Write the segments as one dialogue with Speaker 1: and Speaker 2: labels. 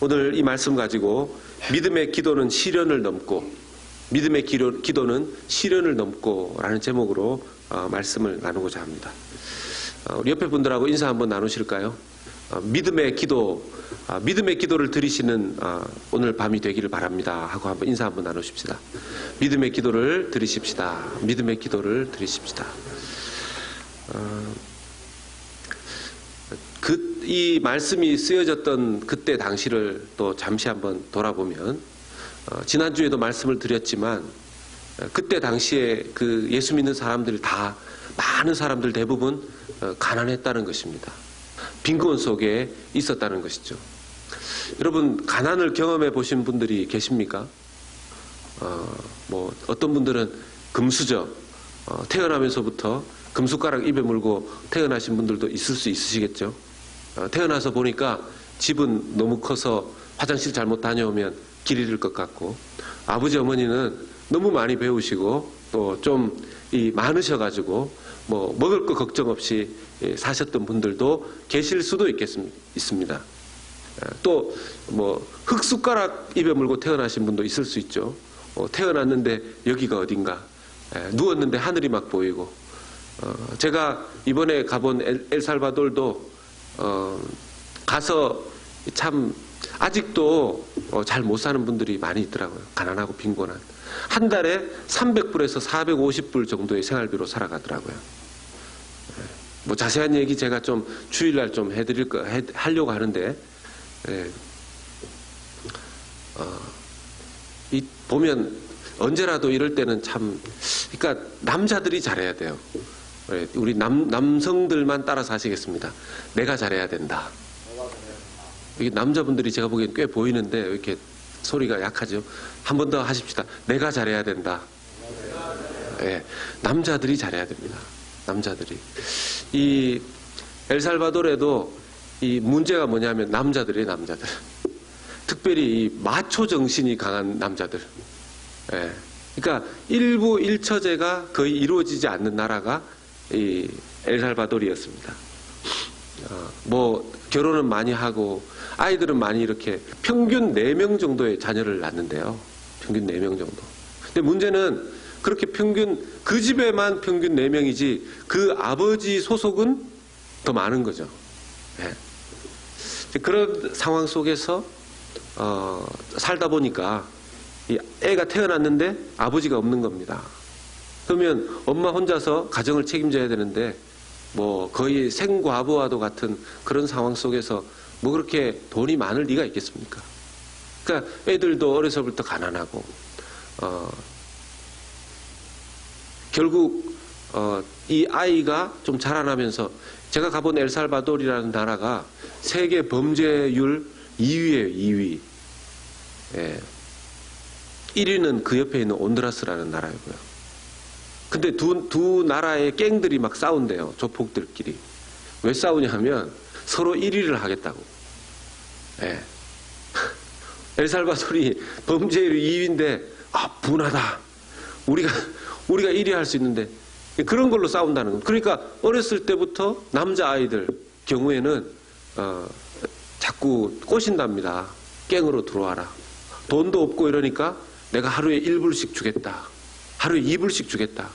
Speaker 1: 오늘 이 말씀 가지고 믿음의 기도는 시련을 넘고, 믿음의 기도는 시련을 넘고 라는 제목으로 말씀을 나누고자 합니다. 우리 옆에 분들하고 인사 한번 나누실까요? 믿음의 기도를 드리시는 오늘 밤이 되기를 바랍니다 하고 한번 인사 한번 나누십시다. 믿음의 기도를 드리십시다. 믿음의 기도를 드리십시다. 이 말씀이 쓰여졌던 그때 당시를 또 잠시 한번 돌아보면, 지난주에도 말씀을 드렸지만 그때 당시에 그 예수 믿는 사람들이 다, 많은 사람들 대부분 가난했다는 것입니다. 빈곤 속에 있었다는 것이죠. 여러분, 가난을 경험해 보신 분들이 계십니까? 어떤 분들은 금수저, 태어나면서부터 금숟가락 입에 물고 태어나신 분들도 있을 수 있으시겠죠. 태어나서 보니까 집은 너무 커서 화장실 잘못 다녀오면 길 잃을 것 같고, 아버지 어머니는 너무 많이 배우시고 또 좀 많으셔가지고 먹을 거 걱정 없이 사셨던 분들도 계실 수도 있습니다. 또 흙숟가락 입에 물고 태어나신 분도 있을 수 있죠. 태어났는데 여기가 어딘가, 누웠는데 하늘이 막 보이고. 제가 이번에 가본 엘살바도르도 가서 참 아직도 잘 못 사는 분들이 많이 있더라고요. 가난하고 빈곤한. 한 달에 300불에서 450불 정도의 생활비로 살아가더라고요. 자세한 얘기 제가 좀 주일날 좀 하려고 하는데, 보면 언제라도 이럴 때는 참, 그러니까 남자들이 잘해야 돼요. 우리 남성들만 따라서 하시겠습니다. 내가 잘해야 된다. 이게 남자분들이 제가 보기엔 꽤 보이는데 왜 이렇게 소리가 약하죠? 한 번 더 하십시다. 내가 잘해야 된다. 남자들이 잘해야 됩니다. 남자들이. 이 엘살바도르에도 이 문제가 뭐냐면 남자들. 특별히 이 마초 정신이 강한 남자들. 그러니까 일부 일처제가 거의 이루어지지 않는 나라가 이 엘살바도르였습니다. 결혼은 많이 하고 아이들은 많이 이렇게 평균 4명 정도의 자녀를 낳는데요. 평균 4명 정도. 근데 문제는 그렇게 그 집에만 평균 4명이지 그 아버지 소속은 더 많은 거죠. 그런 상황 속에서 살다 보니까 이 애가 태어났는데 아버지가 없는 겁니다. 그러면 엄마 혼자서 가정을 책임져야 되는데 거의 생과부와도 같은 그런 상황 속에서 그렇게 돈이 많을 리가 있겠습니까? 그러니까 애들도 어려서부터 가난하고, 결국 이 아이가 좀 자라나면서, 제가 가본 엘살바도르라는 나라가 세계 범죄율 2위예요. 2위. 1위는 그 옆에 있는 온두라스라는 나라이고요. 근데 두 나라의 갱들이 막 싸운대요. 조폭들끼리. 왜 싸우냐면 서로 1위를 하겠다고. 엘살바도르이 범죄율 2위인데 분하다. 우리가 1위 할 수 있는데 그런 걸로 싸운다는 겁니다. 그러니까 어렸을 때부터 남자아이들 경우에는 자꾸 꼬신답니다. 갱으로 들어와라. 돈도 없고 이러니까 내가 하루에 1불씩 주겠다. 하루에 2불씩 주겠다.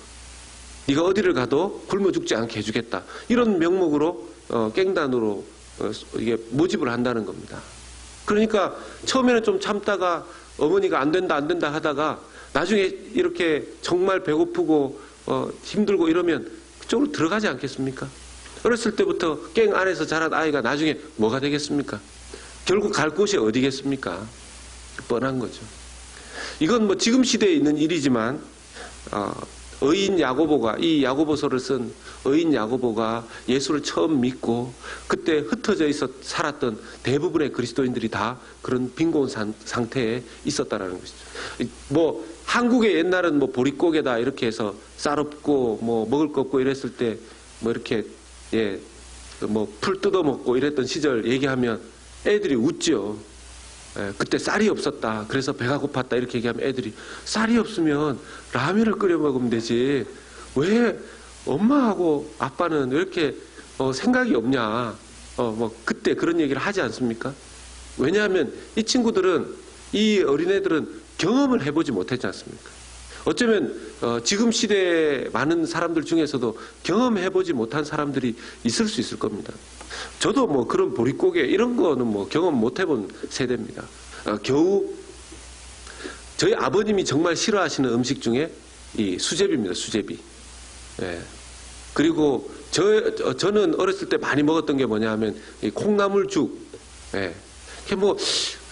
Speaker 1: 네가 어디를 가도 굶어 죽지 않게 해주겠다. 이런 명목으로 갱단으로 이게 모집을 한다는 겁니다. 그러니까 처음에는 좀 참다가 어머니가 안 된다 하다가 나중에 이렇게 정말 배고프고 힘들고 이러면 그쪽으로 들어가지 않겠습니까? 어렸을 때부터 갱 안에서 자란 아이가 나중에 뭐가 되겠습니까? 결국 갈 곳이 어디겠습니까? 뻔한 거죠. 이건 지금 시대에 있는 일이지만 의인 야고보가, 이 야고보서를 쓴 의인 야고보가 예수를 처음 믿고 그때 흩어져 살았던 대부분의 그리스도인들이 다 그런 빈곤 상태에 있었다라는 것이죠. 한국의 옛날은 보릿고개다 이렇게 해서 쌀 없고 먹을 거 없고 이랬을 때 이렇게 풀 뜯어 먹고 이랬던 시절 얘기하면 애들이 웃죠. 그때 쌀이 없었다. 그래서 배가 고팠다. 이렇게 얘기하면 애들이 쌀이 없으면 라면을 끓여 먹으면 되지. 왜 엄마하고 아빠는 왜 이렇게 생각이 없냐. 그때 그런 얘기를 하지 않습니까? 왜냐하면 이 친구들은, 이 어린애들은 경험을 해보지 못했지 않습니까? 어쩌면 지금 시대에 많은 사람들 중에서도 경험해보지 못한 사람들이 있을 수 있을 겁니다. 저도 뭐 그런 보릿고개 이런 거는 뭐 경험 못 해본 세대입니다. 겨우 저희 아버님이 정말 싫어하시는 음식 중에 이 수제비입니다. 수제비. 예. 그리고 저는 어렸을 때 많이 먹었던 게 뭐냐 하면 이 콩나물죽. 예. 뭐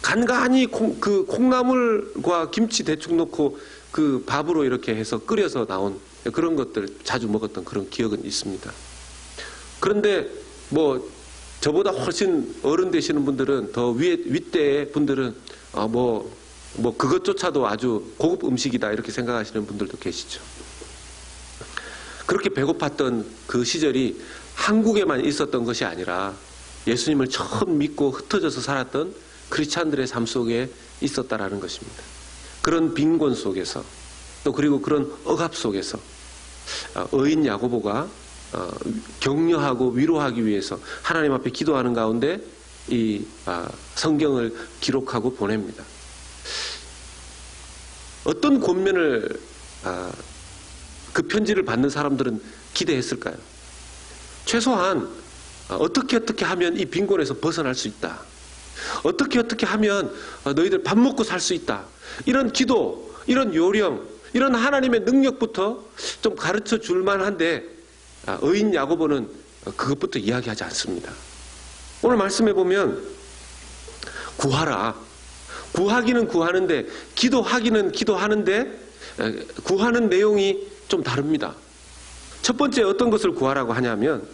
Speaker 1: 간간히 그 콩나물과 김치 대충 넣고 그 밥으로 이렇게 해서 끓여서 나온 그런 것들 자주 먹었던 그런 기억은 있습니다. 그런데 뭐 저보다 훨씬 어른 되시는 분들은, 더 윗대 분들은 뭐 그것조차도 아주 고급 음식이다 이렇게 생각하시는 분들도 계시죠. 그렇게 배고팠던 그 시절이 한국에만 있었던 것이 아니라 예수님을 처음 믿고 흩어져서 살았던 크리스찬들의 삶 속에 있었다라는 것입니다. 그런 빈곤 속에서, 또 그리고 그런 억압 속에서 어인 야고보가 격려하고 위로하기 위해서 하나님 앞에 기도하는 가운데 이 성경을 기록하고 보냅니다. 어떤 권면을 그 편지를 받는 사람들은 기대했을까요? 최소한 어떻게 하면 이 빈곤에서 벗어날 수 있다. 어떻게 하면 너희들 밥 먹고 살 수 있다. 이런 기도, 이런 요령, 이런 하나님의 능력부터 좀 가르쳐 줄 만한데 어인 야고보는 그것부터 이야기하지 않습니다. 오늘 말씀해 보면 구하라. 구하기는 구하는데, 기도하기는 기도하는데 구하는 내용이 좀 다릅니다. 첫 번째 어떤 것을 구하라고 하냐면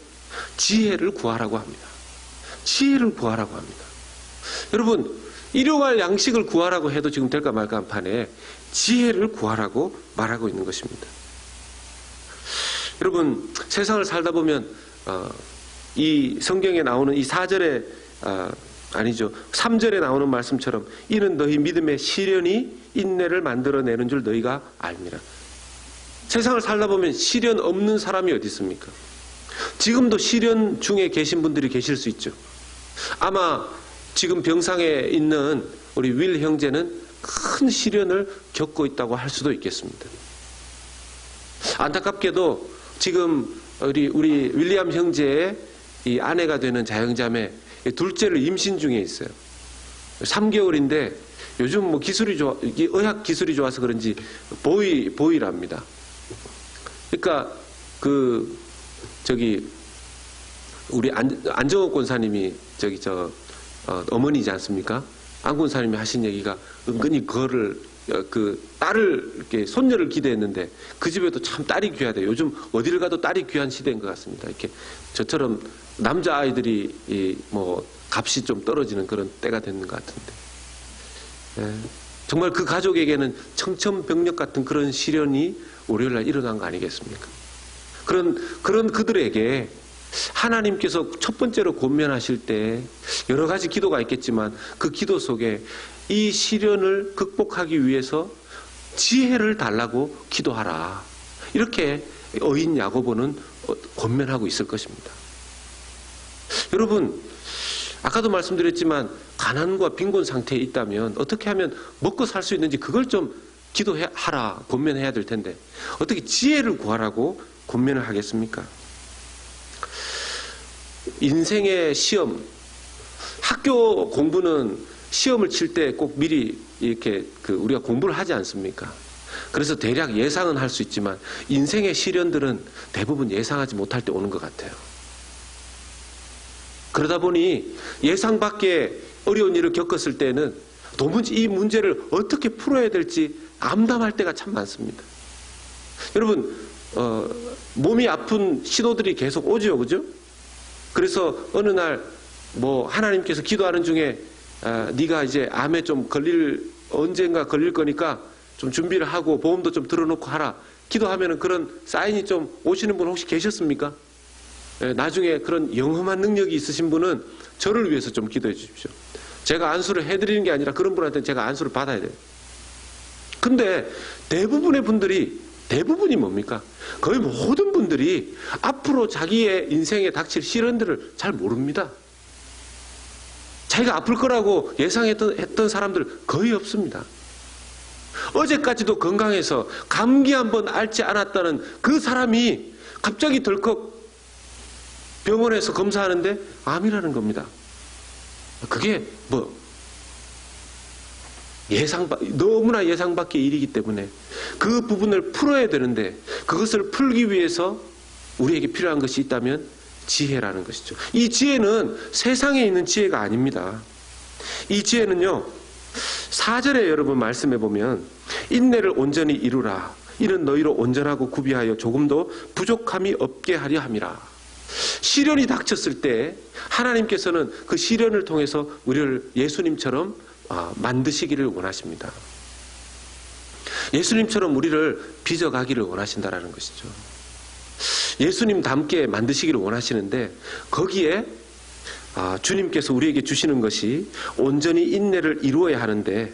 Speaker 1: 지혜를 구하라고 합니다. 지혜를 구하라고 합니다. 여러분, 일용할 양식을 구하라고 해도 지금 될까 말까 한 판에 지혜를 구하라고 말하고 있는 것입니다. 여러분, 세상을 살다 보면 이 성경에 나오는 이 4절에 아니죠, 3절에 나오는 말씀처럼 이는 너희 믿음의 시련이 인내를 만들어내는 줄 너희가 알미라. 세상을 살다 보면 시련 없는 사람이 어디 있습니까? 지금도 시련 중에 계신 분들이 계실 수 있죠. 아마 지금 병상에 있는 우리 윌 형제는 큰 시련을 겪고 있다고 할 수도 있겠습니다. 안타깝게도 지금 우리 윌리엄 형제의 이 아내가 되는 자영자매 둘째를 임신 중에 있어요. 3개월인데 요즘 뭐 기술이 의학 기술이 좋아서 그런지 보이랍니다. 그러니까 우리 안정옥 권사님이 어머니지 않습니까? 안 권사님이 하신 얘기가 은근히 그거를 딸을 이렇게 손녀를 기대했는데 그 집에도 참 딸이 귀하대. 요즘 어디를 가도 딸이 귀한 시대인 것 같습니다. 이렇게 저처럼 남자 아이들이 뭐 값이 좀 떨어지는 그런 때가 됐는 것 같은데, 정말 그 가족에게는 청천벽력 같은 그런 시련이 월요일날 일어난 거 아니겠습니까? 그런 그들에게 하나님께서 첫 번째로 권면하실 때 여러 가지 기도가 있겠지만 그 기도 속에 이 시련을 극복하기 위해서 지혜를 달라고 기도하라. 이렇게 어인 야고보는 권면하고 있을 것입니다. 여러분, 아까도 말씀드렸지만 가난과 빈곤 상태에 있다면 어떻게 하면 먹고 살 수 있는지 그걸 좀 기도하라, 권면해야 될 텐데 어떻게 지혜를 구하라고 권면을 하겠습니까? 인생의 시험, 학교 공부는 시험을 칠 때 꼭 미리 이렇게 우리가 공부를 하지 않습니까? 그래서 대략 예상은 할 수 있지만 인생의 시련들은 대부분 예상하지 못할 때 오는 것 같아요. 그러다 보니 예상 밖의 어려운 일을 겪었을 때는 도무지 이 문제를 어떻게 풀어야 될지 암담할 때가 참 많습니다. 여러분, 몸이 아픈 신호들이 계속 오죠, 그죠? 그래서 어느 날 하나님께서 기도하는 중에 네가 이제 암에 좀 언젠가 걸릴 거니까 좀 준비를 하고 보험도 좀 들어놓고 하라. 기도하면은 그런 사인이 좀 오시는 분 혹시 계셨습니까? 나중에 그런 영험한 능력이 있으신 분은 저를 위해서 좀 기도해 주십시오. 제가 안수를 해드리는 게 아니라 그런 분한테는 제가 안수를 받아야 돼요. 근데 대부분이 뭡니까? 거의 모든 분들이 앞으로 자기의 인생에 닥칠 시련들을 잘 모릅니다. 자기가 아플 거라고 예상했던 사람들 거의 없습니다. 어제까지도 건강해서 감기 한번 앓지 않았다는 그 사람이 갑자기 덜컥 병원에서 검사하는데 암이라는 겁니다. 그게 너무나 예상 밖의 일이기 때문에 그 부분을 풀어야 되는데, 그것을 풀기 위해서 우리에게 필요한 것이 있다면 지혜라는 것이죠. 이 지혜는 세상에 있는 지혜가 아닙니다. 이 지혜는요, 4절에 여러분 말씀해 보면 인내를 온전히 이루라. 이는 너희로 온전하고 구비하여 조금도 부족함이 없게 하려 함이라. 시련이 닥쳤을 때 하나님께서는 그 시련을 통해서 우리를 예수님처럼 만드시기를 원하십니다. 예수님처럼 우리를 빚어가기를 원하신다라는 것이죠. 예수님답게 만드시기를 원하시는데, 거기에 주님께서 우리에게 주시는 것이 온전히 인내를 이루어야 하는데,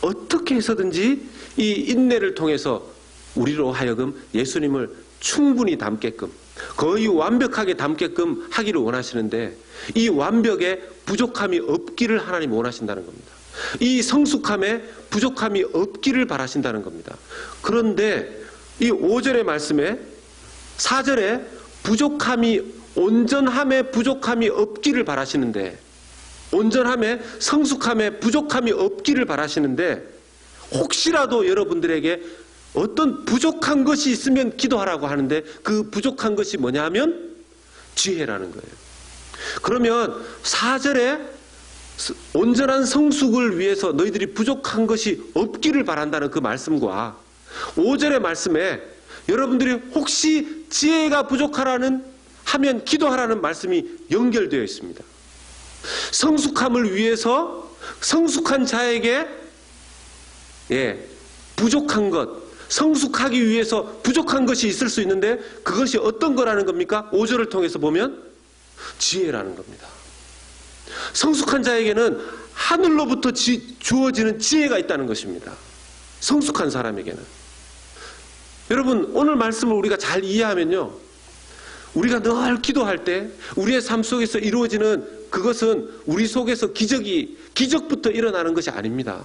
Speaker 1: 어떻게 해서든지 이 인내를 통해서 우리로 하여금 예수님을 충분히 닮게끔, 거의 완벽하게 닮게끔 하기를 원하시는데, 이 완벽에 부족함이 없기를 하나님 원하신다는 겁니다. 이 성숙함에 부족함이 없기를 바라신다는 겁니다. 그런데 이 5절의 말씀에 4절에 온전함에 부족함이 없기를 바라시는데, 온전함에 성숙함에 부족함이 없기를 바라시는데, 혹시라도 여러분들에게 어떤 부족한 것이 있으면 기도하라고 하는데, 그 부족한 것이 뭐냐 하면 지혜라는 거예요. 그러면 4절에 온전한 성숙을 위해서 너희들이 부족한 것이 없기를 바란다는 그 말씀과 5절의 말씀에 여러분들이 혹시 지혜가 부족하라는 하면 기도하라는 말씀이 연결되어 있습니다. 성숙함을 위해서 성숙한 자에게 부족한 것, 성숙하기 위해서 부족한 것이 있을 수 있는데, 그것이 어떤 거라는 겁니까? 5절을 통해서 보면 지혜라는 겁니다. 성숙한 자에게는 하늘로부터 주어지는 지혜가 있다는 것입니다. 성숙한 사람에게는. 여러분, 오늘 말씀을 우리가 잘 이해하면요, 우리가 늘 기도할 때 우리의 삶 속에서 이루어지는 그것은 우리 속에서 기적부터 일어나는 것이 아닙니다.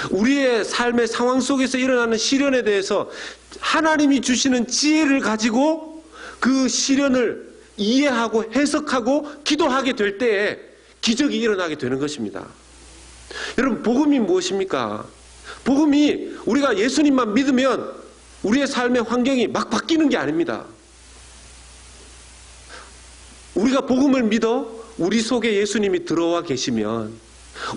Speaker 1: 우리의 삶의 상황 속에서 일어나는 시련에 대해서 하나님이 주시는 지혜를 가지고 그 시련을 이해하고 해석하고 기도하게 될 때에 기적이 일어나게 되는 것입니다. 여러분, 복음이 무엇입니까? 복음이 우리가 예수님만 믿으면 우리의 삶의 환경이 막 바뀌는 게 아닙니다. 우리가 복음을 믿어 우리 속에 예수님이 들어와 계시면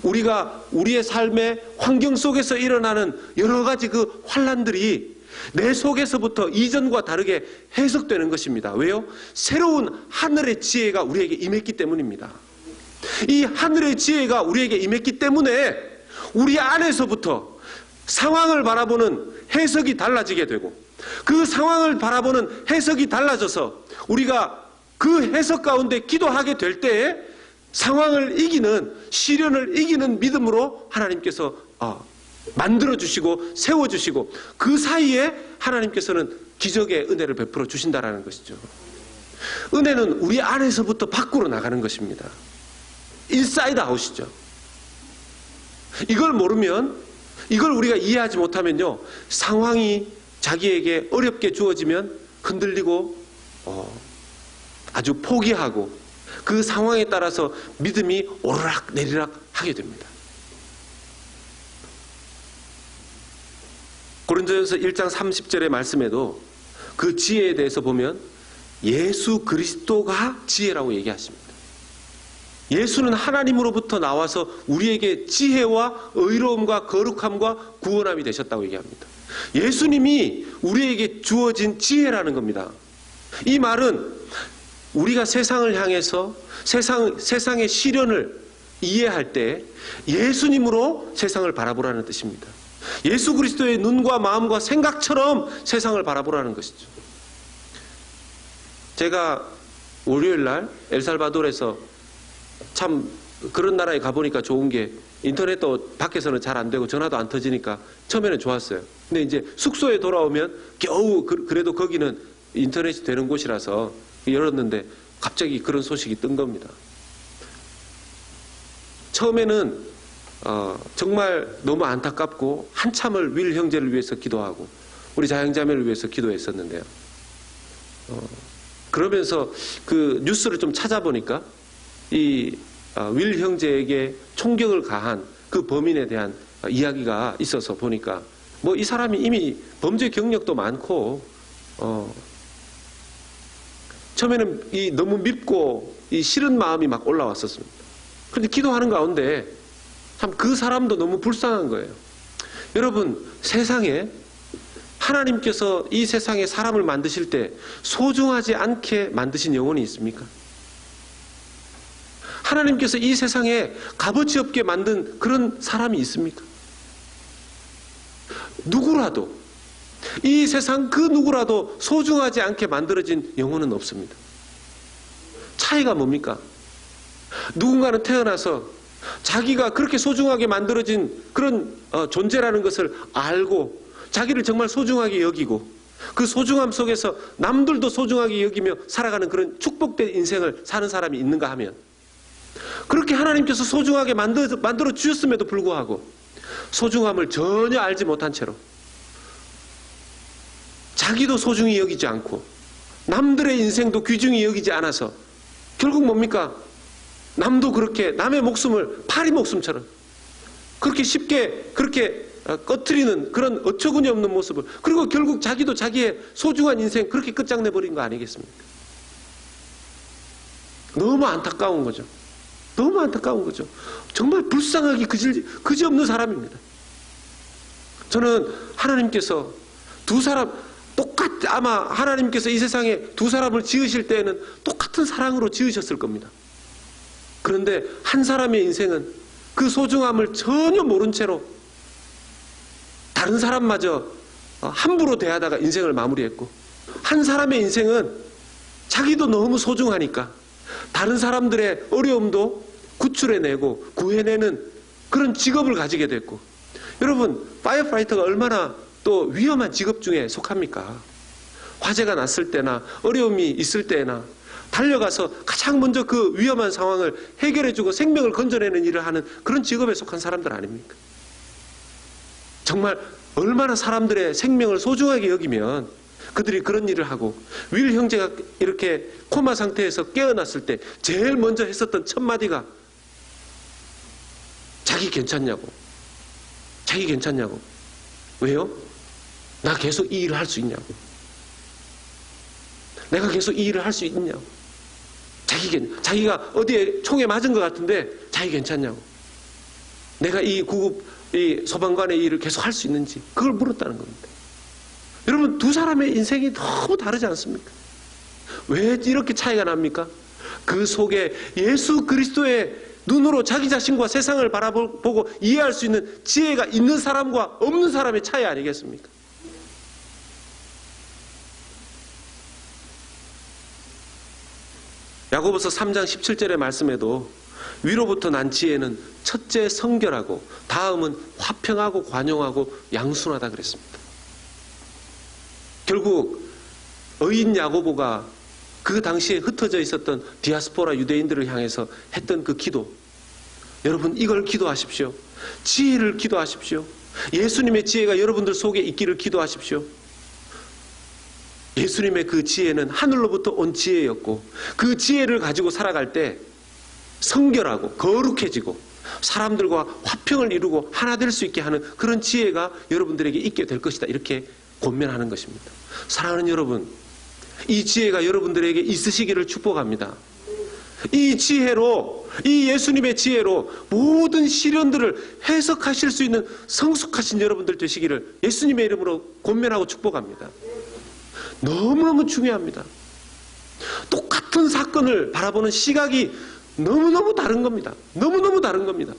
Speaker 1: 우리가 우리의 삶의 환경 속에서 일어나는 여러 가지 그 환난들이 내 속에서부터 이전과 다르게 해석되는 것입니다. 왜요? 새로운 하늘의 지혜가 우리에게 임했기 때문입니다. 이 하늘의 지혜가 우리에게 임했기 때문에 우리 안에서부터 상황을 바라보는 해석이 달라지게 되고, 그 상황을 바라보는 해석이 달라져서 우리가 그 해석 가운데 기도하게 될 때에 상황을 이기는, 시련을 이기는 믿음으로 하나님께서 만들어주시고 세워주시고, 그 사이에 하나님께서는 기적의 은혜를 베풀어 주신다는 것이죠. 은혜는 우리 안에서부터 밖으로 나가는 것입니다. 인사이드 아웃이죠. 이걸 모르면, 이걸 우리가 이해하지 못하면요, 상황이 자기에게 어렵게 주어지면 흔들리고 아주 포기하고 그 상황에 따라서 믿음이 오르락 내리락 하게 됩니다. 고린도전서 1장 30절의 말씀에도 그 지혜에 대해서 보면 예수 그리스도가 지혜라고 얘기하십니다. 예수는 하나님으로부터 나와서 우리에게 지혜와 의로움과 거룩함과 구원함이 되셨다고 얘기합니다. 예수님이 우리에게 주어진 지혜라는 겁니다. 이 말은 우리가 세상을 향해서 세상의 시련을 이해할 때 예수님으로 세상을 바라보라는 뜻입니다. 예수 그리스도의 눈과 마음과 생각처럼 세상을 바라보라는 것이죠. 제가 월요일 날 엘살바도르에서 참 그런 나라에 가보니까 좋은 게 인터넷도 밖에서는 잘 안 되고 전화도 안 터지니까 처음에는 좋았어요. 근데 이제 숙소에 돌아오면 겨우 그래도 거기는 인터넷이 되는 곳이라서 열었는데 갑자기 그런 소식이 뜬 겁니다. 처음에는 정말 너무 안타깝고 한참을 윌 형제를 위해서 기도하고 우리 자영자매를 위해서 기도했었는데요. 그러면서 그 뉴스를 좀 찾아보니까 이 윌 형제에게 총격을 가한 그 범인에 대한 이야기가 있어서 보니까 뭐 이 사람이 이미 범죄 경력도 많고 처음에는 이 너무 밉고 이 싫은 마음이 막 올라왔었습니다. 그런데 기도하는 가운데 참 그 사람도 너무 불쌍한 거예요. 여러분, 세상에 하나님께서 이 세상에 사람을 만드실 때 소중하지 않게 만드신 영혼이 있습니까? 하나님께서 이 세상에 값어치 없게 만든 그런 사람이 있습니까? 누구라도, 이 세상 그 누구라도 소중하지 않게 만들어진 영혼은 없습니다. 차이가 뭡니까? 누군가는 태어나서 자기가 그렇게 소중하게 만들어진 그런 존재라는 것을 알고 자기를 정말 소중하게 여기고 그 소중함 속에서 남들도 소중하게 여기며 살아가는 그런 축복된 인생을 사는 사람이 있는가 하면, 그렇게 하나님께서 소중하게 만들어 주셨음에도 불구하고 소중함을 전혀 알지 못한 채로 자기도 소중히 여기지 않고 남들의 인생도 귀중히 여기지 않아서 결국 뭡니까? 남도 그렇게 남의 목숨을 파리 목숨처럼 그렇게 쉽게 그렇게 꺼트리는 그런 어처구니 없는 모습을, 그리고 결국 자기도 자기의 소중한 인생 그렇게 끝장내버린 거 아니겠습니까? 너무 안타까운 거죠. 너무 안타까운 거죠. 정말 불쌍하기 그지없는 사람입니다. 저는 하나님께서 두 사람 아마 하나님께서 이 세상에 두 사람을 지으실 때에는 똑같은 사랑으로 지으셨을 겁니다. 그런데 한 사람의 인생은 그 소중함을 전혀 모른 채로 다른 사람마저 함부로 대하다가 인생을 마무리했고, 한 사람의 인생은 자기도 너무 소중하니까 다른 사람들의 어려움도 구출해내고 구해내는 그런 직업을 가지게 됐고, 여러분, 파이어파이터가 얼마나 또 위험한 직업 중에 속합니까? 화재가 났을 때나 어려움이 있을 때나 달려가서 가장 먼저 그 위험한 상황을 해결해주고 생명을 건져내는 일을 하는 그런 직업에 속한 사람들 아닙니까? 정말 얼마나 사람들의 생명을 소중하게 여기면 그들이 그런 일을 하고, 윌 형제가 이렇게 코마 상태에서 깨어났을 때 제일 먼저 했었던 첫 마디가 자기 괜찮냐고. 자기 괜찮냐고. 왜요? 나 계속 이 일을 할 수 있냐고. 내가 계속 이 일을 할 수 있냐고. 자기가 어디에 총에 맞은 것 같은데 자기 괜찮냐고. 내가 이 소방관의 일을 계속 할 수 있는지 그걸 물었다는 겁니다. 여러분, 두 사람의 인생이 너무 다르지 않습니까? 왜 이렇게 차이가 납니까? 그 속에 예수 그리스도의 눈으로 자기 자신과 세상을 바라보고 이해할 수 있는 지혜가 있는 사람과 없는 사람의 차이 아니겠습니까? 야고보서 3장 17절의 말씀에도 위로부터 난 지혜는 첫째 성결하고 다음은 화평하고 관용하고 양순하다 그랬습니다. 결국 의인 야고보가 그 당시에 흩어져 있었던 디아스포라 유대인들을 향해서 했던 그 기도, 여러분 이걸 기도하십시오. 지혜를 기도하십시오. 예수님의 지혜가 여러분들 속에 있기를 기도하십시오. 예수님의 그 지혜는 하늘로부터 온 지혜였고, 그 지혜를 가지고 살아갈 때 성결하고 거룩해지고 사람들과 화평을 이루고 하나 될 수 있게 하는 그런 지혜가 여러분들에게 있게 될 것이다, 이렇게 권면하는 것입니다. 사랑하는 여러분, 이 지혜가 여러분들에게 있으시기를 축복합니다. 이 지혜로, 이 예수님의 지혜로 모든 시련들을 해석하실 수 있는 성숙하신 여러분들 되시기를 예수님의 이름으로 권면하고 축복합니다. 너무너무 중요합니다. 똑같은 사건을 바라보는 시각이 너무너무 다른 겁니다. 너무너무 다른 겁니다.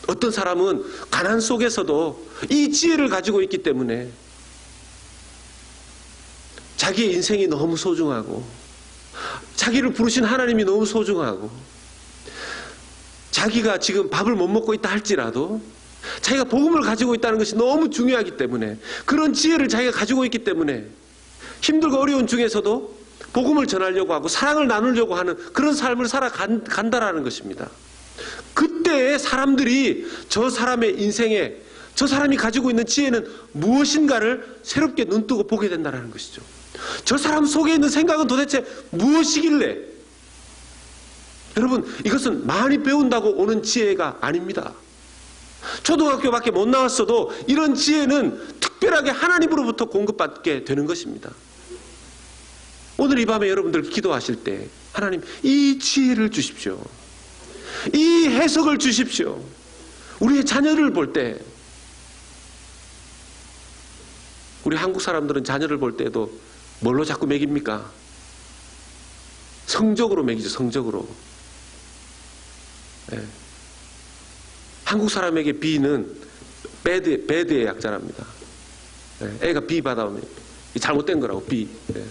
Speaker 1: 어떤 사람은 가난 속에서도 이 지혜를 가지고 있기 때문에 자기의 인생이 너무 소중하고, 자기를 부르신 하나님이 너무 소중하고, 자기가 지금 밥을 못 먹고 있다 할지라도 자기가 복음을 가지고 있다는 것이 너무 중요하기 때문에, 그런 지혜를 자기가 가지고 있기 때문에 힘들고 어려운 중에서도 복음을 전하려고 하고 사랑을 나누려고 하는 그런 삶을 살아간다라는 것입니다. 그때 사람들이 저 사람의 인생에 저 사람이 가지고 있는 지혜는 무엇인가를 새롭게 눈뜨고 보게 된다는 것이죠. 저 사람 속에 있는 생각은 도대체 무엇이길래? 여러분, 이것은 많이 배운다고 오는 지혜가 아닙니다. 초등학교밖에 못 나왔어도 이런 지혜는 특별하게 하나님으로부터 공급받게 되는 것입니다. 오늘 이 밤에 여러분들 기도하실 때 하나님 이 지혜를 주십시오. 이 해석을 주십시오. 우리의 자녀를 볼 때, 우리 한국 사람들은 자녀를 볼 때도 뭘로 자꾸 먹입니까? 성적으로 먹이죠. 성적으로. 네. 한국 사람에게 B는 배드의 약자랍니다. 네. 애가 B 받아오면 잘못된 거라고 B. 네.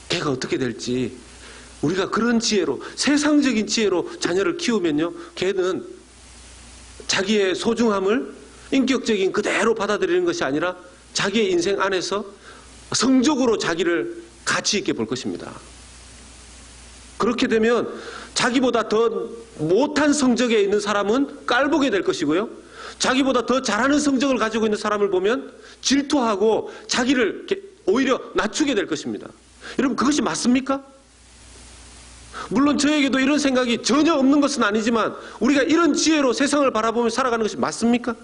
Speaker 1: 걔가 어떻게 될지 우리가 그런 지혜로, 세상적인 지혜로 자녀를 키우면요, 걔는 자기의 소중함을 인격적인 그대로 받아들이는 것이 아니라 자기의 인생 안에서 성적으로 자기를 가치 있게 볼 것입니다. 그렇게 되면 자기보다 더 못한 성적에 있는 사람은 깔보게 될 것이고요, 자기보다 더 잘하는 성적을 가지고 있는 사람을 보면 질투하고 자기를 오히려 낮추게 될 것입니다. 여러분, 그것이 맞습니까? 물론 저에게도 이런 생각이 전혀 없는 것은 아니지만 우리가 이런 지혜로 세상을 바라보며 살아가는 것이 맞습니까?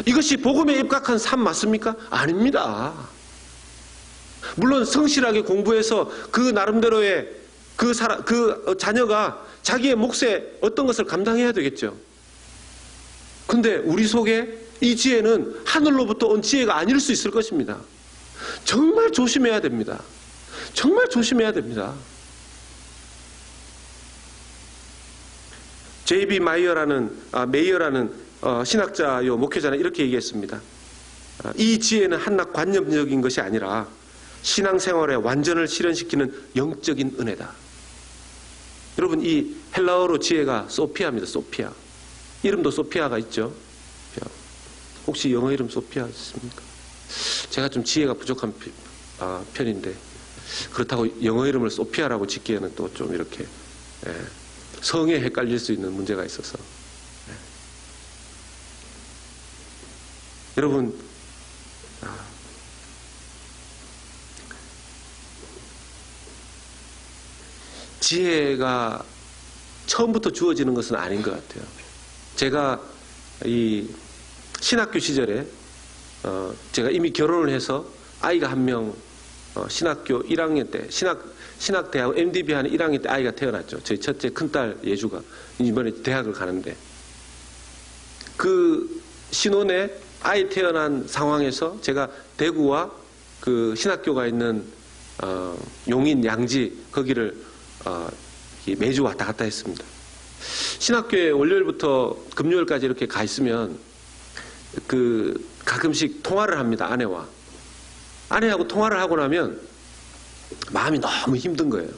Speaker 1: 이것이 복음에 입각한 삶 맞습니까? 아닙니다. 물론 성실하게 공부해서 그 나름대로의 그 자녀가 자기의 몫에 어떤 것을 감당해야 되겠죠. 근데 우리 속에 이 지혜는 하늘로부터 온 지혜가 아닐 수 있을 것입니다. 정말 조심해야 됩니다. 정말 조심해야 됩니다. J.B. 메이어라는 신학자요 목회자는 이렇게 얘기했습니다. 이 지혜는 한낱 관념적인 것이 아니라 신앙생활의 완전을 실현시키는 영적인 은혜다. 여러분, 이 헬라어로 지혜가 소피아입니다. 소피아. 이름도 소피아가 있죠. 혹시 영어 이름 소피아 있습니까? 제가 좀 지혜가 부족한 편인데 그렇다고 영어 이름을 소피아라고 짓기에는 또 좀 이렇게 성에 헷갈릴 수 있는 문제가 있어서. 여러분, 지혜가 처음부터 주어지는 것은 아닌 것 같아요. 제가 이 신학교 시절에 제가 이미 결혼을 해서 아이가 한 명 신학교 1학년 때 신학대학 MDB 하는 1학년 때 아이가 태어났죠. 저희 첫째 큰딸 예주가 이번에 대학을 가는데, 그 신혼에 아이 태어난 상황에서 제가 대구와 그 신학교가 있는 용인 양지 거기를 매주 왔다 갔다 했습니다. 신학교에 월요일부터 금요일까지 이렇게 가 있으면 가끔씩 통화를 합니다. 아내하고 통화를 하고 나면 마음이 너무 힘든 거예요.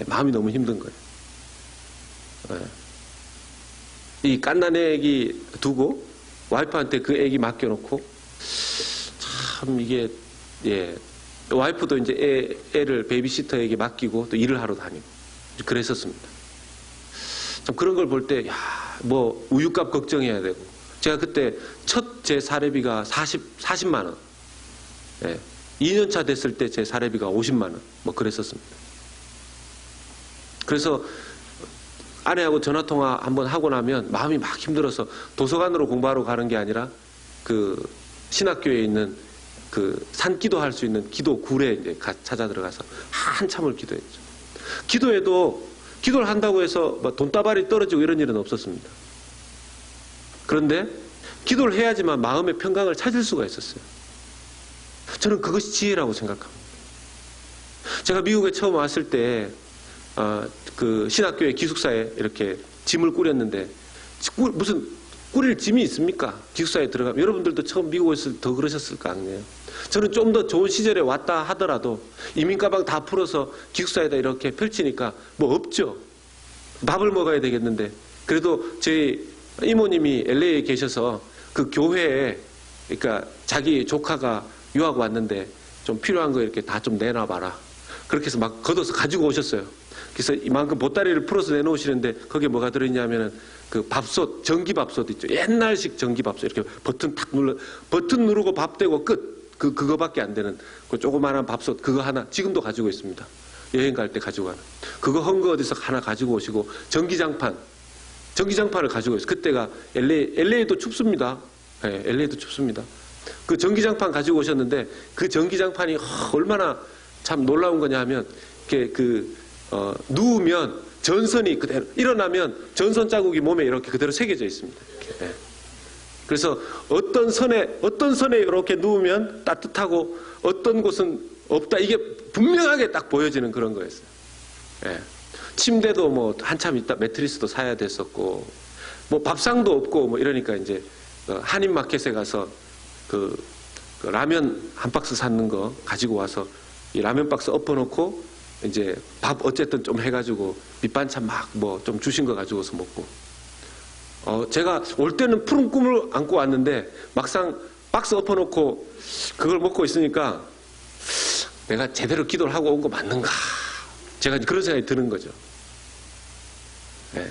Speaker 1: 마음이 너무 힘든 거예요. 이 갓난 애기 두고 와이프한테 그 애기 맡겨놓고, 참 이게, 와이프도 이제 애를 베이비시터에게 맡기고 또 일을 하러 다니고 그랬었습니다. 참 그런 걸 볼 때, 뭐 우유값 걱정해야 되고, 제가 그때 첫 제 사례비가 40만 원. 2년차 됐을 때 제 사례비가 50만 원. 뭐 그랬었습니다. 그래서 아내하고 전화통화 한번 하고 나면 마음이 막 힘들어서 도서관으로 공부하러 가는 게 아니라 그 신학교에 있는 그 산기도 할 수 있는 기도 굴에 이제 찾아 들어가서 한참을 기도했죠. 기도를 한다고 해서 뭐 돈다발이 떨어지고 이런 일은 없었습니다. 그런데 기도를 해야지만 마음의 평강을 찾을 수가 있었어요. 저는 그것이 지혜라고 생각합니다. 제가 미국에 처음 왔을 때 그 신학교의 기숙사에 이렇게 짐을 꾸렸는데, 무슨 꾸릴 짐이 있습니까? 기숙사에 들어가면. 여러분들도 처음 미국에 있을 때 더 그러셨을 거 아니에요. 저는 좀 더 좋은 시절에 왔다 하더라도 이민가방 다 풀어서 기숙사에다 이렇게 펼치니까 뭐 없죠. 밥을 먹어야 되겠는데, 그래도 저희 이모님이 LA에 계셔서 그 교회에, 그러니까 자기 조카가 유학 왔는데 좀 필요한 거 이렇게 다 좀 내놔봐라. 그렇게 해서 막 걷어서 가지고 오셨어요. 그래서 이만큼 보따리를 풀어서 내놓으시는데 거기에 뭐가 들어있냐면은 그 밥솥, 전기밥솥 있죠. 옛날식 전기밥솥. 이렇게 버튼 탁 버튼 누르고 밥 대고 끝. 그거밖에 안 되는 그 조그마한 밥솥 그거 하나 지금도 가지고 있습니다. 여행 갈 때 가지고 가는. 그거 헝거 어디서 하나 가지고 오시고 전기장판을 가지고 있어요. 그때가 LA도 춥습니다. 네, LA도 춥습니다. 그 전기장판 가지고 오셨는데 그 전기장판이 얼마나 참 놀라운 거냐 하면 누우면 전선이 그대로 일어나면 전선 자국이 몸에 이렇게 그대로 새겨져 있습니다. 이렇게. 네. 그래서 어떤 선에 이렇게 누우면 따뜻하고 어떤 곳은 없다. 이게 분명하게 딱 보여지는 그런 거였어요. 예. 침대도 뭐 한참 있다 매트리스도 사야 됐었고 뭐 밥상도 없고 뭐 이러니까 이제 한인마켓에 가서 그 라면 한 박스 샀는 거 가지고 와서 이 라면 박스 엎어놓고 이제 밥 어쨌든 좀 해가지고 밑반찬 막 뭐 좀 주신 거 가지고서 먹고 제가 올 때는 푸른 꿈을 안고 왔는데 막상 박스 엎어놓고 그걸 먹고 있으니까 내가 제대로 기도를 하고 온 거 맞는가? 제가 그런 생각이 드는 거죠. 네.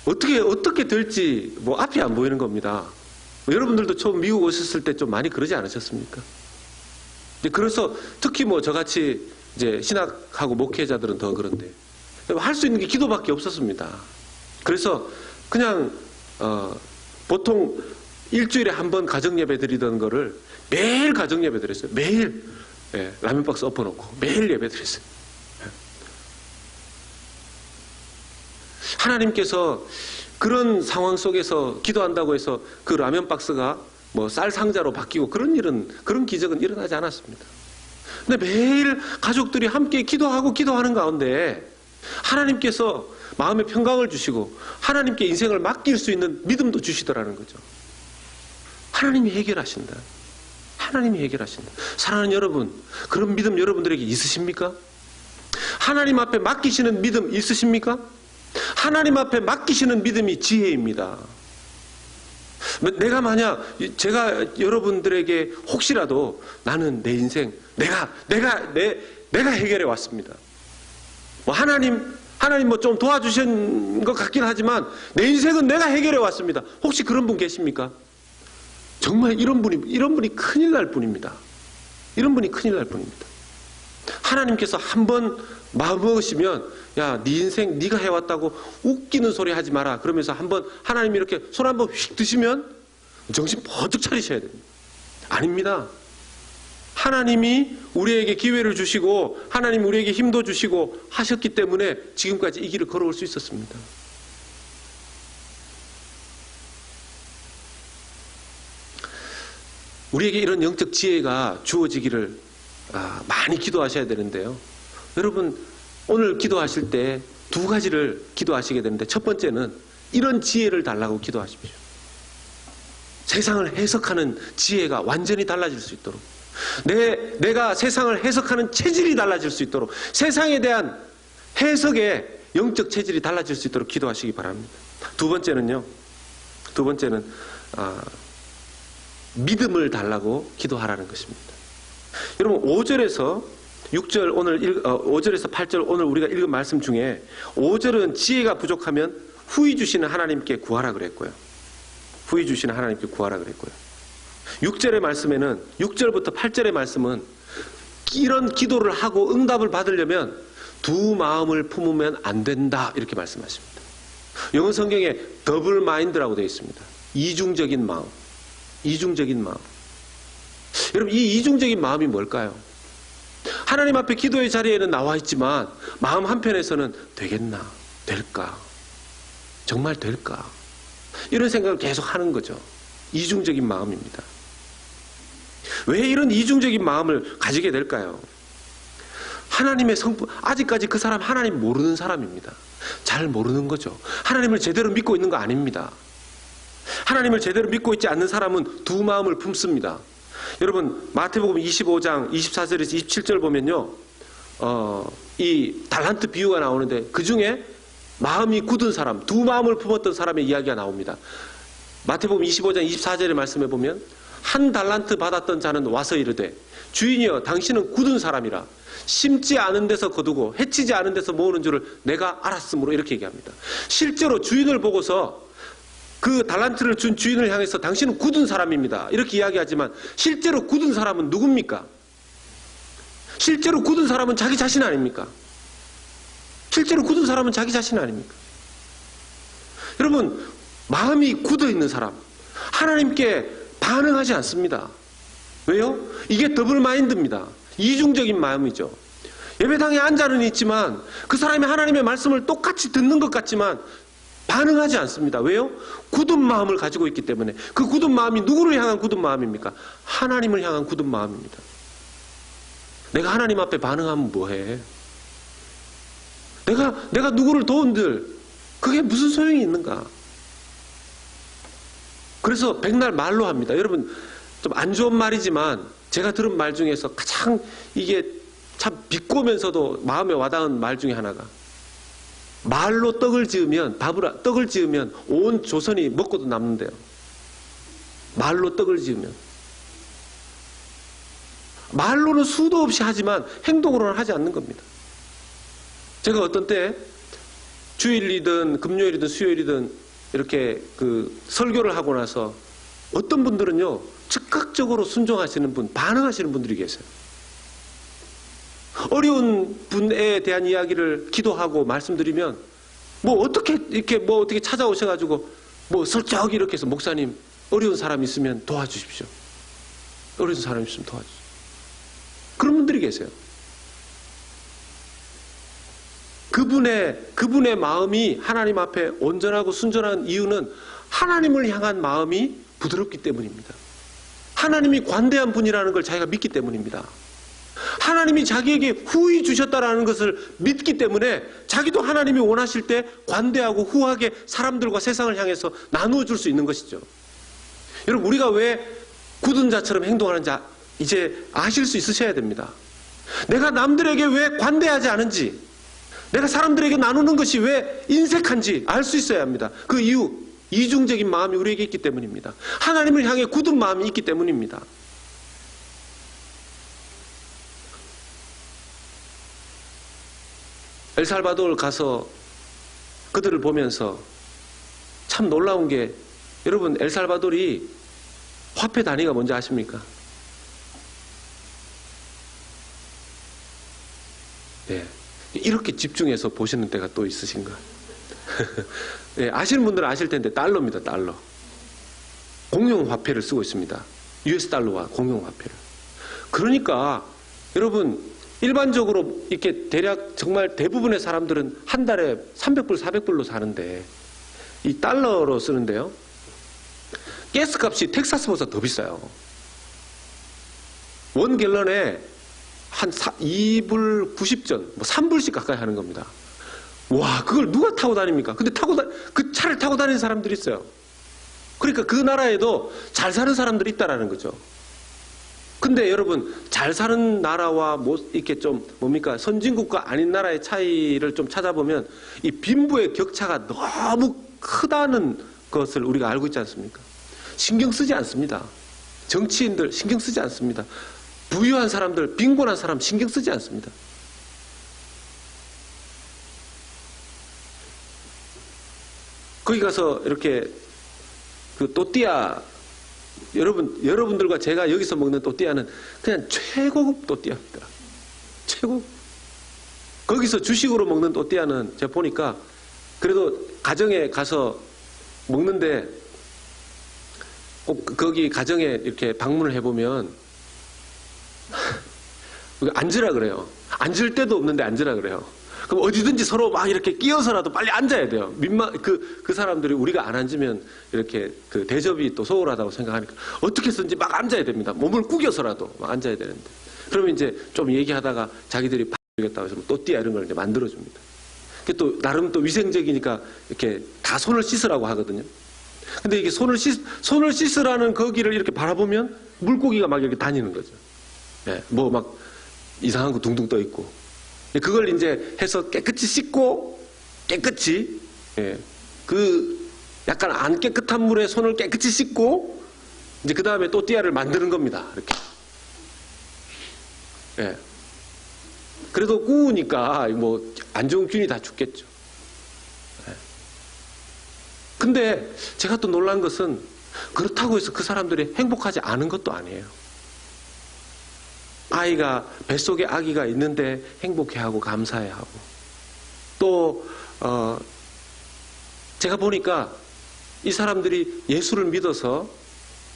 Speaker 1: 어떻게 될지 뭐 앞이 안 보이는 겁니다. 여러분들도 처음 미국 오셨을 때 좀 많이 그러지 않으셨습니까? 그래서 특히 뭐 저같이 이제 신학하고 목회자들은 더 그런데 할 수 있는 게 기도밖에 없었습니다. 그래서 그냥 보통 일주일에 한 번 가정예배 드리던 거를 매일 가정예배 드렸어요. 매일 라면 박스 엎어놓고 매일 예배 드렸어요. 하나님께서 그런 상황 속에서 기도한다고 해서 그 라면 박스가 뭐 쌀 상자로 바뀌고 그런 기적은 일어나지 않았습니다. 근데 매일 가족들이 함께 기도하는 가운데 하나님께서 마음의 평강을 주시고 하나님께 인생을 맡길 수 있는 믿음도 주시더라는 거죠. 하나님이 해결하신다. 하나님이 해결하신다. 사랑하는 여러분, 그런 믿음 여러분들에게 있으십니까? 하나님 앞에 맡기시는 믿음 있으십니까? 하나님 앞에 맡기시는 믿음이 지혜입니다. 내가 만약 제가 여러분들에게 혹시라도 나는 내 인생 내가 해결해 왔습니다. 뭐 하나님 뭐 좀 도와주신 것 같긴 하지만 내 인생은 내가 해결해 왔습니다. 혹시 그런 분 계십니까? 정말 이런 분이 큰일 날 분입니다. 이런 분이 큰일 날 분입니다. 하나님께서 한번 마음 먹으시면 야, 네 인생 네가 해왔다고 웃기는 소리 하지 마라. 그러면서 한번 하나님이 이렇게 손 한번 휙 드시면 정신 번쩍 차리셔야 됩니다. 아닙니다. 하나님이 우리에게 기회를 주시고 하나님 우리에게 힘도 주시고 하셨기 때문에 지금까지 이 길을 걸어올 수 있었습니다. 우리에게 이런 영적 지혜가 주어지기를 많이 기도하셔야 되는데요. 여러분 오늘 기도하실 때 두 가지를 기도하시게 되는데 첫 번째는 이런 지혜를 달라고 기도하십시오. 세상을 해석하는 지혜가 완전히 달라질 수 있도록 내가 세상을 해석하는 체질이 달라질 수 있도록 세상에 대한 해석의 영적 체질이 달라질 수 있도록 기도하시기 바랍니다. 두 번째는 믿음을 달라고 기도하라는 것입니다. 여러분 5절에서 6절 오늘 5절에서 8절 오늘 우리가 읽은 말씀 중에 5절은 지혜가 부족하면 후히 주시는 하나님께 구하라 그랬고요. 후히 주시는 하나님께 구하라 그랬고요. 6절의 말씀에는 6절부터 8절의 말씀은 이런 기도를 하고 응답을 받으려면 두 마음을 품으면 안 된다 이렇게 말씀하십니다. 영어 성경에 더블 마인드라고 되어 있습니다. 이중적인 마음. 여러분 이 이중적인 마음이 뭘까요? 하나님 앞에 기도의 자리에는 나와 있지만 마음 한편에서는 되겠나? 될까? 정말 될까? 이런 생각을 계속 하는 거죠. 이중적인 마음입니다. 왜 이런 이중적인 마음을 가지게 될까요? 하나님의 성품, 아직까지 그 사람 하나님 모르는 사람입니다. 잘 모르는 거죠. 하나님을 제대로 믿고 있는 거 아닙니다. 하나님을 제대로 믿고 있지 않는 사람은 두 마음을 품습니다. 여러분 마태복음 25장 24절에서 27절 보면요, 이 달란트 비유가 나오는데 그 중에 마음이 굳은 사람, 두 마음을 품었던 사람의 이야기가 나옵니다. 마태복음 25장 24절의 말씀에 보면 한 달란트 받았던 자는 와서 이르되 주인이여 당신은 굳은 사람이라 심지 않은 데서 거두고 해치지 않은 데서 모으는 줄을 내가 알았으므로 이렇게 얘기합니다. 실제로 주인을 보고서 그 달란트를 준 주인을 향해서 당신은 굳은 사람입니다 이렇게 이야기하지만 실제로 굳은 사람은 누굽니까? 실제로 굳은 사람은 자기 자신 아닙니까? 실제로 굳은 사람은 자기 자신 아닙니까? 여러분, 마음이 굳어 있는 사람 하나님께 반응하지 않습니다. 왜요? 이게 더블 마인드입니다. 이중적인 마음이죠. 예배당에 앉아는 있지만 그 사람이 하나님의 말씀을 똑같이 듣는 것 같지만 반응하지 않습니다. 왜요? 굳은 마음을 가지고 있기 때문에. 그 굳은 마음이 누구를 향한 굳은 마음입니까? 하나님을 향한 굳은 마음입니다. 내가 하나님 앞에 반응하면 뭐해? 내가 누구를 도운들 그게 무슨 소용이 있는가? 그래서 백날 말로 합니다. 여러분, 좀 안 좋은 말이지만 제가 들은 말 중에서 가장 이게 참 비꼬면서도 마음에 와닿은 말 중에 하나가 말로 떡을 지으면 떡을 지으면 온 조선이 먹고도 남는데요. 말로 떡을 지으면 말로는 수도 없이 하지만 행동으로는 하지 않는 겁니다. 제가 어떤 때 주일이든 금요일이든 수요일이든 이렇게 그 설교를 하고 나서 어떤 분들은요 즉각적으로 순종하시는 분, 반응하시는 분들이 계세요. 어려운 분에 대한 이야기를 기도하고 말씀드리면 어떻게 찾아오셔가지고 설쩍 이렇게 해서 목사님 어려운 사람 있으면 도와주십시오. 어려운 사람 있으면 도와주십시오. 그런 분들이 계세요. 그분의 마음이 하나님 앞에 온전하고 순전한 이유는 하나님을 향한 마음이 부드럽기 때문입니다. 하나님이 관대한 분이라는 걸 자기가 믿기 때문입니다. 하나님이 자기에게 후히 주셨다라는 것을 믿기 때문에 자기도 하나님이 원하실 때 관대하고 후하게 사람들과 세상을 향해서 나누어 줄 수 있는 것이죠. 여러분, 우리가 왜 굳은 자처럼 행동하는지 이제 아실 수 있으셔야 됩니다. 내가 남들에게 왜 관대하지 않은지, 내가 사람들에게 나누는 것이 왜 인색한지 알 수 있어야 합니다. 그 이유, 이중적인 마음이 우리에게 있기 때문입니다. 하나님을 향해 굳은 마음이 있기 때문입니다. 엘살바도르 가서 그들을 보면서 참 놀라운 게, 여러분, 엘살바도르이 화폐 단위가 뭔지 아십니까? 네. 이렇게 집중해서 보시는 때가 또 있으신가? 네, 아시는 분들은 아실 텐데 달러입니다. 달러. 공용 화폐를 쓰고 있습니다. US 달러와 공용 화폐를. 그러니까 여러분, 일반적으로 이렇게 대략 정말 대부분의 사람들은 한 달에 300불, 400불로 사는데 이 달러로 쓰는데요. 가스값이 텍사스보다 더 비싸요. 원 갤런에 한 2불 90전, 3불씩 가까이 하는 겁니다. 와, 그걸 누가 타고 다닙니까? 근데 그 차를 타고 다니는 사람들이 있어요. 그러니까 그 나라에도 잘 사는 사람들이 있다라는 거죠. 근데 여러분, 잘 사는 나라와 이렇게 좀 선진국과 아닌 나라의 차이를 좀 찾아보면 이 빈부의 격차가 너무 크다는 것을 우리가 알고 있지 않습니까? 신경 쓰지 않습니다. 정치인들 신경 쓰지 않습니다. 부유한 사람들, 빈곤한 사람 신경 쓰지 않습니다. 거기 가서 이렇게 그 또띠아, 여러분들과 제가 여기서 먹는 또띠아는 그냥 최고급 또띠아입니다. 최고. 거기서 주식으로 먹는 또띠아는 제가 보니까 그래도 가정에 가서 먹는데 꼭 거기 가정에 이렇게 방문을 해보면 앉으라 그래요. 앉을 데도 없는데 앉으라 그래요. 그럼 어디든지 서로 막 이렇게 끼어서라도 빨리 앉아야 돼요. 그 사람들이 우리가 안 앉으면 이렇게 그 대접이 또 소홀하다고 생각하니까 어떻게 해서든지 막 앉아야 됩니다. 몸을 구겨서라도 막 앉아야 되는데. 그러면 이제 좀 얘기하다가 자기들이 봐주겠다고 해서 또띠아 이런 걸 이제 만들어줍니다. 그게 또 나름 또 위생적이니까 이렇게 다 손을 씻으라고 하거든요. 근데 이게 손을 씻으라는 거기를 이렇게 바라보면 물고기가 막 이렇게 다니는 거죠. 예, 막 이상한 거 둥둥 떠 있고. 그걸 이제 해서 깨끗이 씻고, 예, 그 약간 안 깨끗한 물에 손을 깨끗이 씻고, 이제 그 다음에 또띠아를 만드는 겁니다. 이렇게. 예. 그래도 구우니까 뭐 안 좋은 균이 다 죽겠죠. 예. 근데 제가 또 놀란 것은 그렇다고 해서 그 사람들이 행복하지 않은 것도 아니에요. 아이가 뱃속에 아기가 있는데 행복해하고 감사해하고 또 제가 보니까 이 사람들이 예수를 믿어서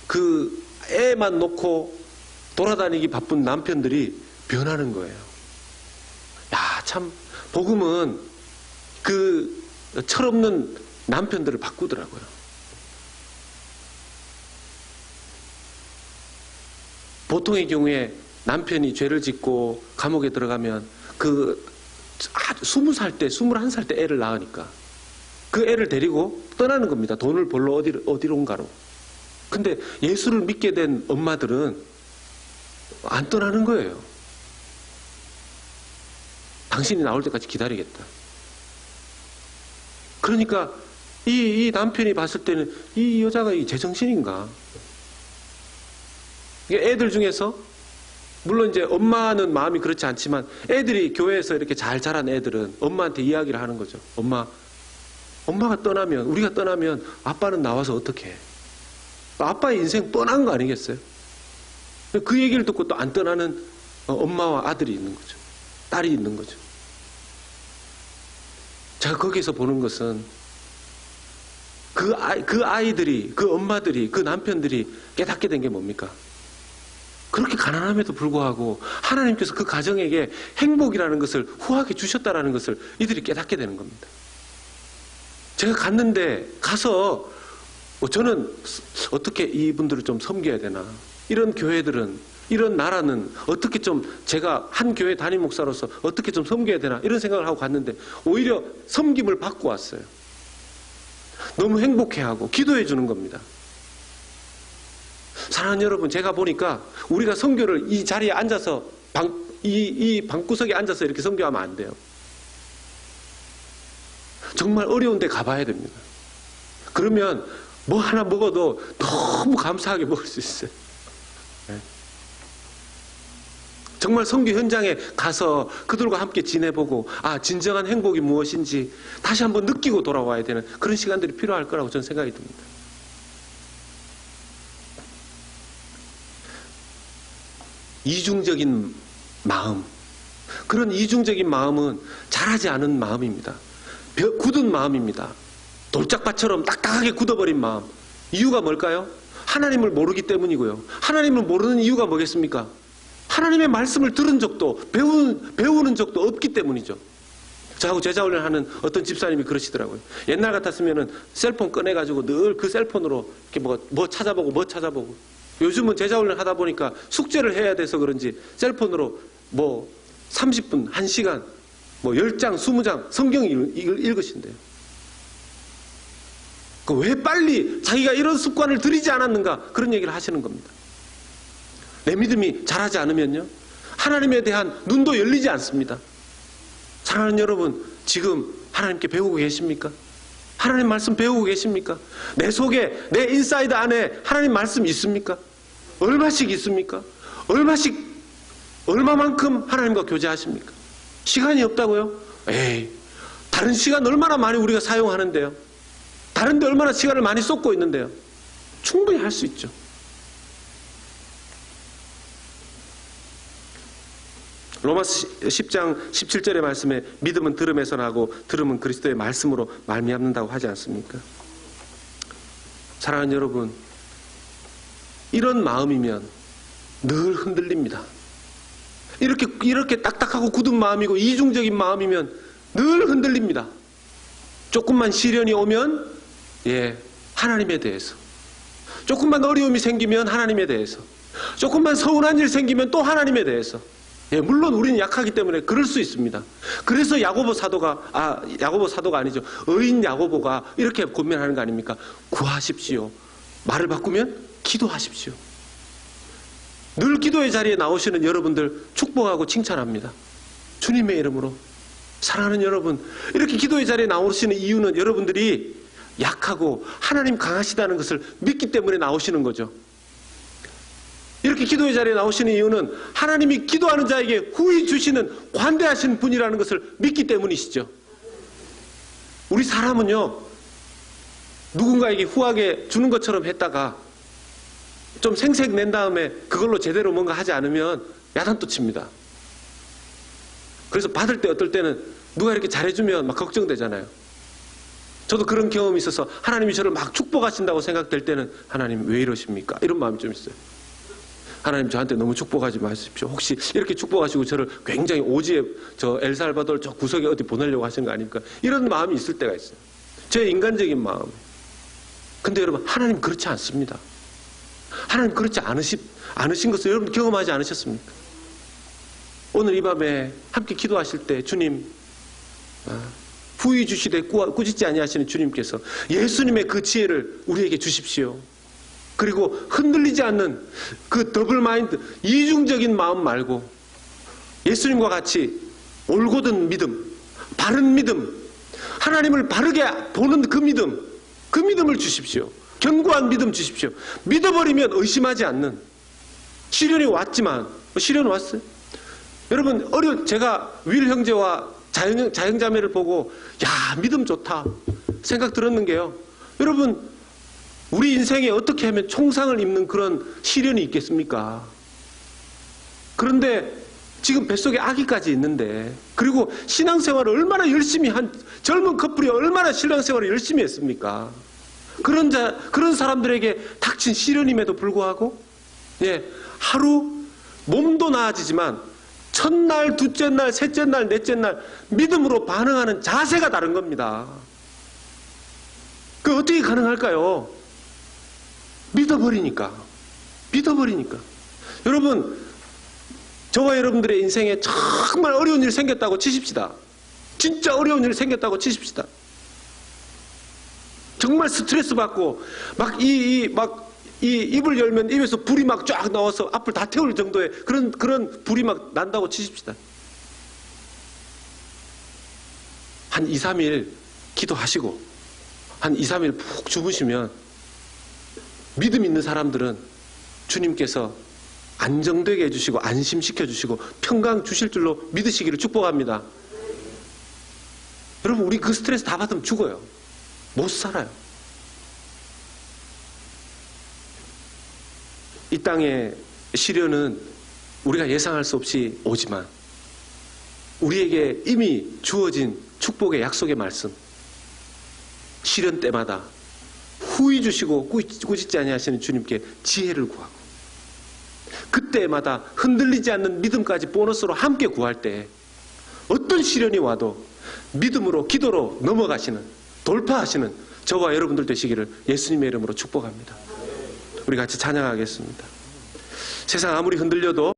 Speaker 1: 그 애만 놓고 돌아다니기 바쁜 남편들이 변하는 거예요. 야, 참 복음은 그 철없는 남편들을 바꾸더라고요. 보통의 경우에 남편이 죄를 짓고 감옥에 들어가면 그 20살 때, 21살 때 애를 낳으니까 그 애를 데리고 떠나는 겁니다. 돈을 벌러 어디론가로. 근데 예수를 믿게 된 엄마들은 안 떠나는 거예요. 당신이 나올 때까지 기다리겠다. 그러니까 이 남편이 봤을 때는 이 여자가 제정신인가? 애들 중에서 물론 이제 엄마는 마음이 그렇지 않지만 애들이 교회에서 이렇게 잘 자란 애들은 엄마한테 이야기를 하는 거죠. 엄마가 떠나면, 우리가 떠나면 아빠는 나와서 어떻게 해? 아빠의 인생 뻔한 거 아니겠어요? 그 얘기를 듣고 또 안 떠나는 엄마와 아들이 있는 거죠. 딸이 있는 거죠. 제가 거기서 보는 것은 그 아이들이, 그 엄마들이, 그 남편들이 깨닫게 된 게 뭡니까? 그렇게 가난함에도 불구하고 하나님께서 그 가정에게 행복이라는 것을 후하게 주셨다라는 것을 이들이 깨닫게 되는 겁니다. 제가 갔는데 가서 저는 어떻게 이분들을 좀 섬겨야 되나, 이런 교회들은, 이런 나라는 어떻게 좀 제가 한 교회 담임 목사로서 어떻게 좀 섬겨야 되나 이런 생각을 하고 갔는데 오히려 섬김을 받고 왔어요. 너무 행복해하고 기도해 주는 겁니다. 사랑하는 여러분, 제가 보니까 우리가 선교를 이 자리에 앉아서 이 방구석에 앉아서 이렇게 선교하면 안 돼요. 정말 어려운 데 가봐야 됩니다. 그러면 뭐 하나 먹어도 너무 감사하게 먹을 수 있어요. 네. 정말 선교 현장에 가서 그들과 함께 지내보고 진정한 행복이 무엇인지 다시 한번 느끼고 돌아와야 되는 그런 시간들이 필요할 거라고 저는 생각이 듭니다. 이중적인 마음, 그런 이중적인 마음은 잘하지 않은 마음입니다. 굳은 마음입니다. 돌짝밭처럼 딱딱하게 굳어버린 마음. 이유가 뭘까요? 하나님을 모르기 때문이고요. 하나님을 모르는 이유가 뭐겠습니까? 하나님의 말씀을 들은 적도 배우는 적도 없기 때문이죠. 저하고 제자훈련하는 어떤 집사님이 그러시더라고요. 옛날 같았으면은 셀폰 꺼내가지고 늘 그 셀폰으로 이렇게 뭐 찾아보고 요즘은 제자훈련 하다 보니까 숙제를 해야 돼서 그런지 셀폰으로 30분, 1시간, 10장, 20장 성경 읽으신대요. 왜 빨리 자기가 이런 습관을 들이지 않았는가 그런 얘기를 하시는 겁니다. 내 믿음이 자라지 않으면요, 하나님에 대한 눈도 열리지 않습니다. 사랑하는 여러분, 지금 하나님께 배우고 계십니까? 하나님 말씀 배우고 계십니까? 내 속에, 내 인사이드 안에 하나님 말씀 있습니까? 얼마씩 있습니까? 얼마만큼 하나님과 교제하십니까? 시간이 없다고요? 다른 시간 얼마나 많이 우리가 사용하는데요? 다른 데 얼마나 시간을 많이 쏟고 있는데요? 충분히 할 수 있죠. 로마서 10장 17절의 말씀에 믿음은 들음에서 나고 들음은 그리스도의 말씀으로 말미암는다고 하지 않습니까? 사랑하는 여러분, 이런 마음이면 늘 흔들립니다. 이렇게 딱딱하고 굳은 마음이고 이중적인 마음이면 늘 흔들립니다. 조금만 시련이 오면 하나님에 대해서, 조금만 어려움이 생기면 하나님에 대해서, 조금만 서운한 일 생기면 또 하나님에 대해서. 물론 우리는 약하기 때문에 그럴 수 있습니다. 그래서 야고보 사도가 아니죠. 의인 야고보가 이렇게 고민하는 거 아닙니까? 구하십시오. 말을 바꾸면 기도하십시오. 늘 기도의 자리에 나오시는 여러분들 축복하고 칭찬합니다. 주님의 이름으로. 사랑하는 여러분, 이렇게 기도의 자리에 나오시는 이유는 여러분들이 약하고 하나님 강하시다는 것을 믿기 때문에 나오시는 거죠. 이렇게 기도의 자리에 나오시는 이유는 하나님이 기도하는 자에게 후히 주시는 관대하신 분이라는 것을 믿기 때문이시죠. 우리 사람은요, 누군가에게 후하게 주는 것처럼 했다가 좀 생색 낸 다음에 그걸로 제대로 뭔가 하지 않으면 야단도 칩니다. 그래서 받을 때 어떨 때는 누가 이렇게 잘해주면 막 걱정되잖아요. 저도 그런 경험이 있어서 하나님이 저를 막 축복하신다고 생각될 때는 하나님 왜 이러십니까? 이런 마음이 좀 있어요. 하나님 저한테 너무 축복하지 마십시오. 혹시 이렇게 축복하시고 저를 굉장히 오지에 저 엘살바도르 저 구석에 어디 보내려고 하시는 거 아닙니까? 이런 마음이 있을 때가 있어요. 제 인간적인 마음. 근데 여러분, 하나님 그렇지 않습니다. 하나님 그렇지 않으신 것을 여러분 경험하지 않으셨습니까? 오늘 이 밤에 함께 기도하실 때 주님, 후히 주시되 꾸짖지 아니하시는 주님께서 예수님의 그 지혜를 우리에게 주십시오. 그리고 흔들리지 않는 그 더블 마인드, 이중적인 마음 말고 예수님과 같이 올곧은 믿음, 바른 믿음, 하나님을 바르게 보는 그 믿음을 주십시오. 견고한 믿음 주십시오. 믿어버리면 의심하지 않는, 시련이 왔지만, 시련 왔어요? 여러분, 제가 윌 형제와 자형자매를 보고 야, 믿음 좋다 생각 들었는 게요, 여러분, 우리 인생에 어떻게 하면 총상을 입는 그런 시련이 있겠습니까? 그런데 지금 뱃속에 아기까지 있는데, 그리고 신앙생활을 얼마나 열심히 한 젊은 커플이 얼마나 신앙생활을 열심히 했습니까? 그런 사람들에게 닥친 시련임에도 불구하고, 예, 하루 몸도 나아지지만 첫날, 둘째 날, 셋째 날, 넷째 날 믿음으로 반응하는 자세가 다른 겁니다. 그 어떻게 가능할까요? 믿어버리니까. 여러분, 저와 여러분들의 인생에 정말 어려운 일이 생겼다고 치십시다. 진짜 어려운 일이 생겼다고 치십시다. 정말 스트레스 받고 이 입을 열면 입에서 불이 막 쫙 나와서 앞을 다 태울 정도의 그런 불이 막 난다고 치십시다. 한 2, 3일 기도하시고 한 2, 3일 푹 주무시면 믿음 있는 사람들은 주님께서 안정되게 해주시고 안심시켜 주시고 평강 주실 줄로 믿으시기를 축복합니다. 여러분, 우리 그 스트레스 다 받으면 죽어요. 못 살아요. 이 땅의 시련은 우리가 예상할 수 없이 오지만 우리에게 이미 주어진 축복의 약속의 말씀, 시련 때마다 후히 주시고 꾸짖지 아니하시는 주님께 지혜를 구하고 그때마다 흔들리지 않는 믿음까지 보너스로 함께 구할 때 어떤 시련이 와도 믿음으로 기도로 넘어가시는, 돌파하시는 저와 여러분들 되시기를 예수님의 이름으로 축복합니다. 우리 같이 찬양하겠습니다. 세상 아무리 흔들려도